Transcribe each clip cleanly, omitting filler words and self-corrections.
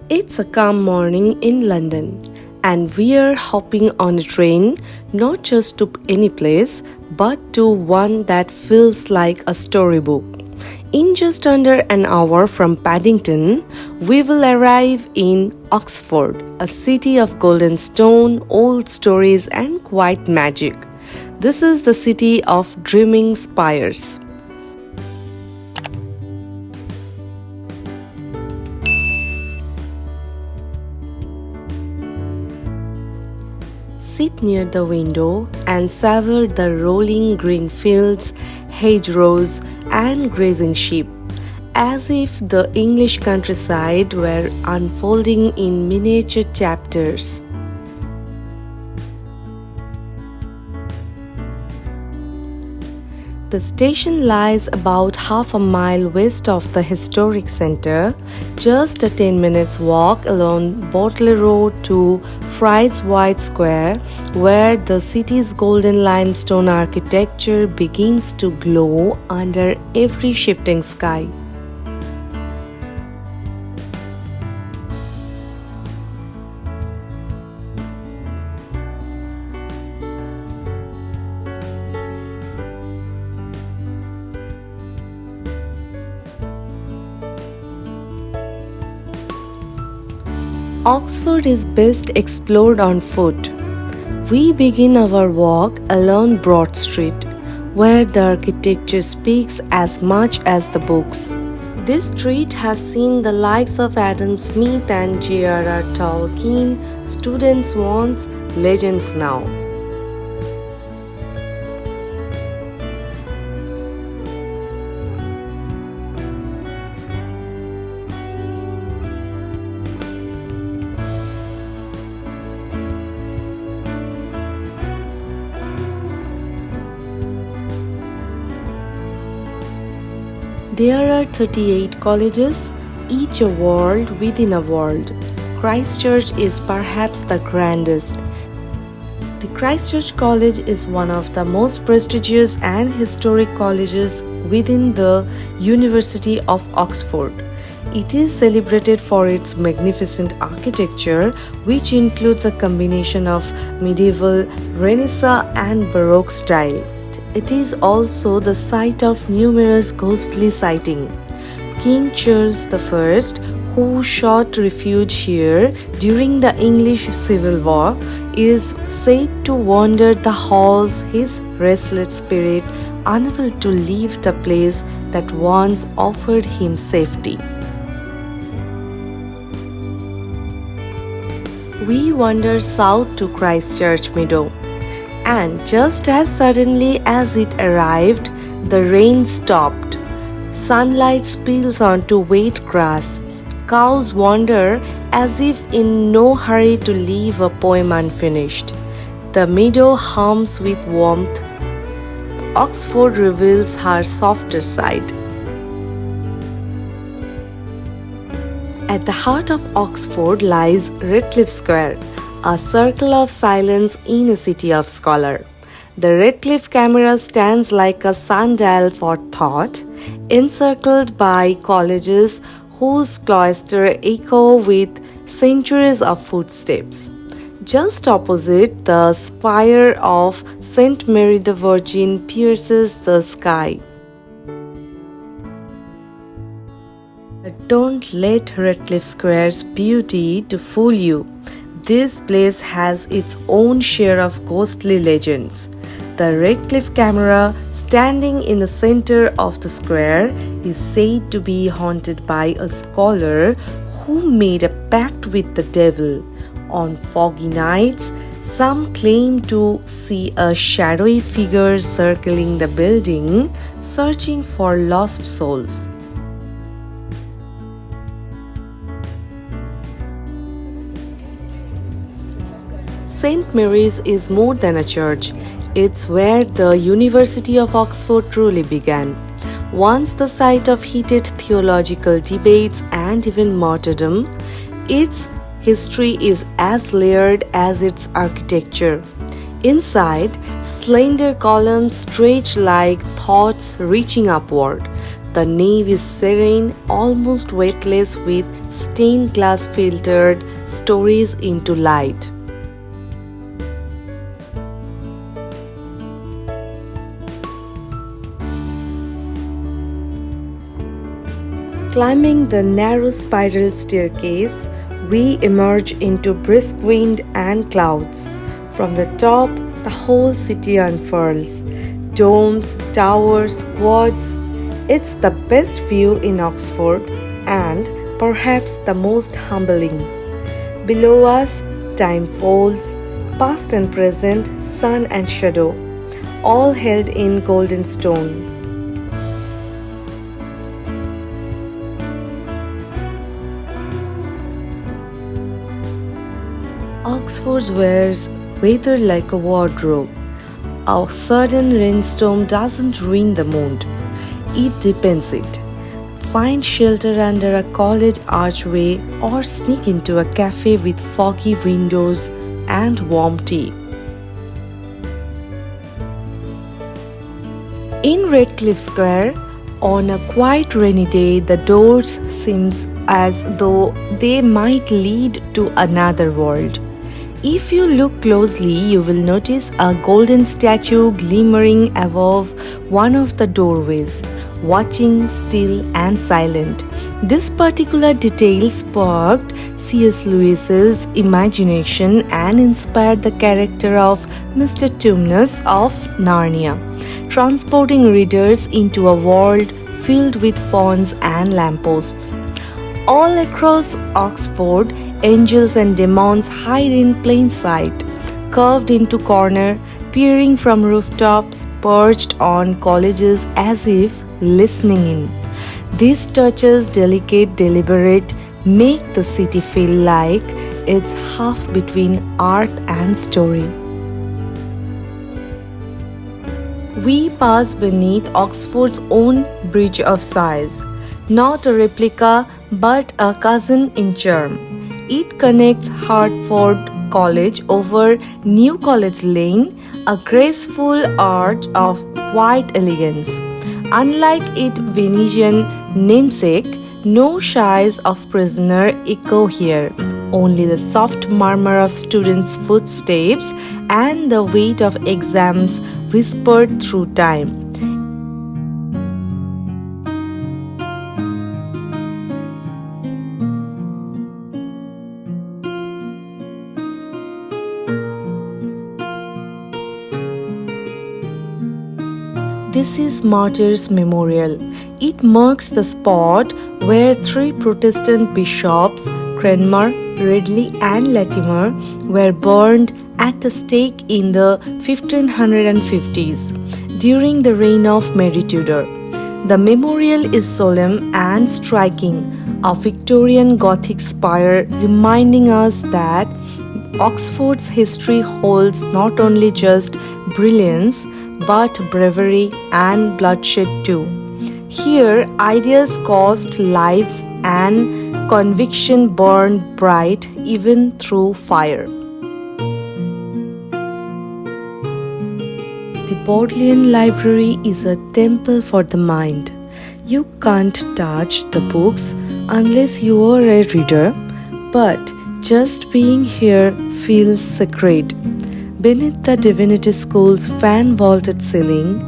It's a calm morning in London, and we're hopping on a train not just to any place but to one that feels like a storybook. In just under an hour from Paddington, we will arrive in Oxford, a city of golden stone, old stories, and quiet magic. This is the city of dreaming spires. Sit near the window and savor the rolling green fields, hedgerows, and grazing sheep, as if the English countryside were unfolding in miniature chapters. The station lies about half a mile west of the historic centre, just a 10 minutes walk along Bodleian Road to Friars White Square, where the city's golden limestone architecture begins to glow under every shifting sky. Oxford is best explored on foot. We begin our walk along Broad Street, where the architecture speaks as much as the books. This street has seen the likes of Adam Smith and J.R.R. Tolkien, students once, legends now. There are 38 colleges, each a world within a world. Christ Church is perhaps the grandest. The Christ Church College is one of the most prestigious and historic colleges within the University of Oxford. It is celebrated for its magnificent architecture, which includes a combination of medieval, Renaissance, and Baroque style. It is also the site of numerous ghostly sightings. King Charles I, who sought refuge here during the English Civil War, is said to wander the halls, his restless spirit unable to leave the place that once offered him safety. We wander south to Christ Church Meadow. And just as suddenly as it arrived, the rain stopped. Sunlight spills onto wet grass. Cows wander as if in no hurry to leave a poem unfinished. The meadow hums with warmth. Oxford reveals her softer side. At the heart of Oxford lies Radcliffe Square, a circle of silence in a city of scholars. The Radcliffe Camera stands like a sundial for thought, encircled by colleges whose cloisters echo with centuries of footsteps. Just opposite, the spire of St. Mary the Virgin pierces the sky. But don't let Radcliffe Square's beauty to fool you. This place has its own share of ghostly legends. The Radcliffe Camera, standing in the center of the square, is said to be haunted by a scholar who made a pact with the devil. On foggy nights, some claim to see a shadowy figure circling the building, searching for lost souls. St. Mary's is more than a church. It's where the University of Oxford truly began. Once the site of heated theological debates and even martyrdom, its history is as layered as its architecture. Inside, slender columns stretch like thoughts reaching upward. The nave is serene, almost weightless, with stained glass filtered stories into light. Climbing the narrow spiral staircase, we emerge into brisk wind and clouds. From the top, the whole city unfurls. Domes, towers, quads. It's the best view in Oxford and perhaps the most humbling. Below us, time folds, past and present, sun and shadow, all held in golden stone. Oxford wears weather like a wardrobe. A sudden rainstorm doesn't ruin the mood, it deepens it. Find shelter under a college archway or sneak into a cafe with foggy windows and warm tea. In Radcliffe Square, on a quiet rainy day, the doors seems as though they might lead to another world. If you look closely, you will notice a golden statue glimmering above one of the doorways, watching still and silent. This particular detail sparked C.S. Lewis's imagination and inspired the character of Mr. Tumnus of Narnia, transporting readers into a world filled with fawns and lampposts. All across Oxford, angels and demons hide in plain sight, curved into corner, peering from rooftops, perched on colleges as if listening in. These touches, delicate, deliberate, make the city feel like it's half between art and story. We pass beneath Oxford's own Bridge of Sighs, not a replica but a cousin in charm. It connects Hertford College over New College Lane, a graceful arch of quiet elegance. Unlike its Venetian namesake, no shies of prisoner echo here, only the soft murmur of students' footsteps and the weight of exams whispered through time. This is Martyrs' Memorial. It marks the spot where three Protestant bishops, Cranmer, Ridley and Latimer, were burned at the stake in the 1550s during the reign of Mary Tudor. The memorial is solemn and striking, a Victorian Gothic spire reminding us that Oxford's history holds not only just brilliance but bravery and bloodshed too. Here, ideas cost lives and conviction burned bright even through fire. The Bodleian Library is a temple for the mind. You can't touch the books unless you are a reader, but just being here feels sacred. Beneath the Divinity School's fan-vaulted ceiling,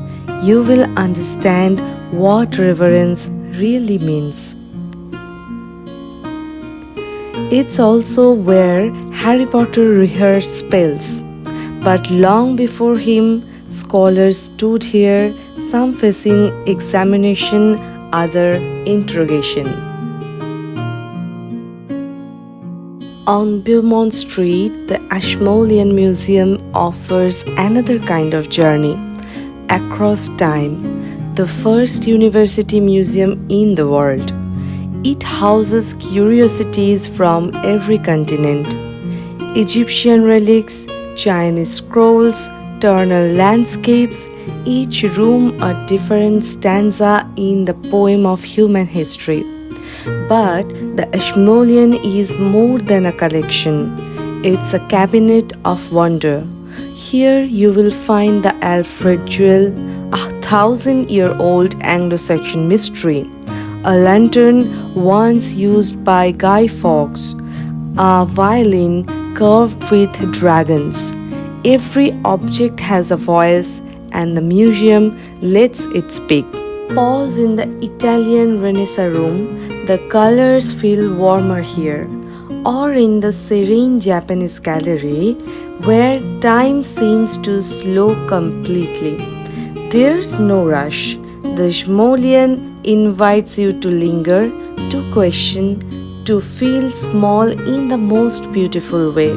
you will understand what reverence really means. It's also where Harry Potter rehearsed spells. But long before him, scholars stood here, some facing examination, other interrogation. On Beaumont Street, the Ashmolean Museum offers another kind of journey across time, the first university museum in the world. It houses curiosities from every continent, Egyptian relics, Chinese scrolls, eternal landscapes, each room a different stanza in the poem of human history. But the Ashmolean is more than a collection. It's a cabinet of wonder. Here you will find the Alfred jewel, a 1,000-year-old Anglo-Saxon mystery, a lantern once used by Guy Fawkes, a violin carved with dragons. Every object has a voice, and the museum lets it speak. Pause in the Italian Renaissance room, the colors feel warmer here. Or in the serene Japanese gallery, where time seems to slow completely. There's no rush. The Schmolian invites you to linger, to question, to feel small in the most beautiful way.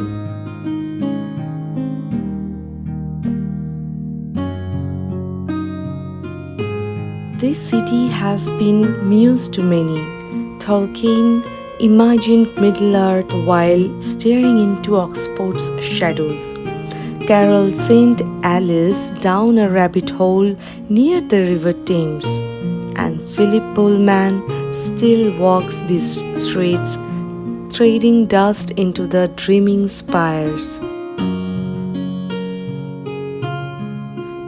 This city has been muse to many. Tolkien imagined Middle-earth while staring into Oxford's shadows. Carol sent Alice down a rabbit hole near the river Thames, and Philip Pullman still walks these streets, trading dust into the dreaming spires.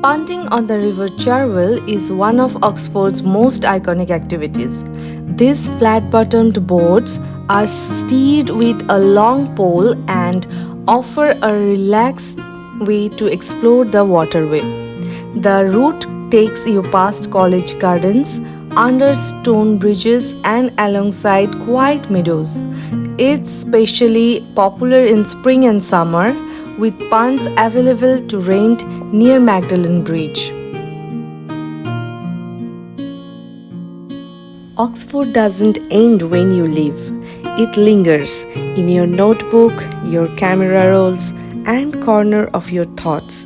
Punting on the River Cherwell is one of Oxford's most iconic activities. These flat-bottomed boats are steered with a long pole and offer a relaxed way to explore the waterway. The route takes you past college gardens, under stone bridges, and alongside quiet meadows. It's especially popular in spring and summer, with punts available to rent near Magdalen Bridge. Oxford doesn't end when you leave. It lingers in your notebook, your camera rolls, and corner of your thoughts.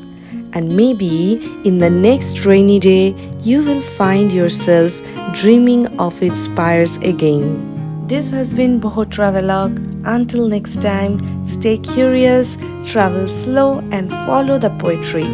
And maybe in the next rainy day, you will find yourself dreaming of its spires again. This has been Boho Travelogue. Until next time, stay curious, travel slow, and follow the poetry.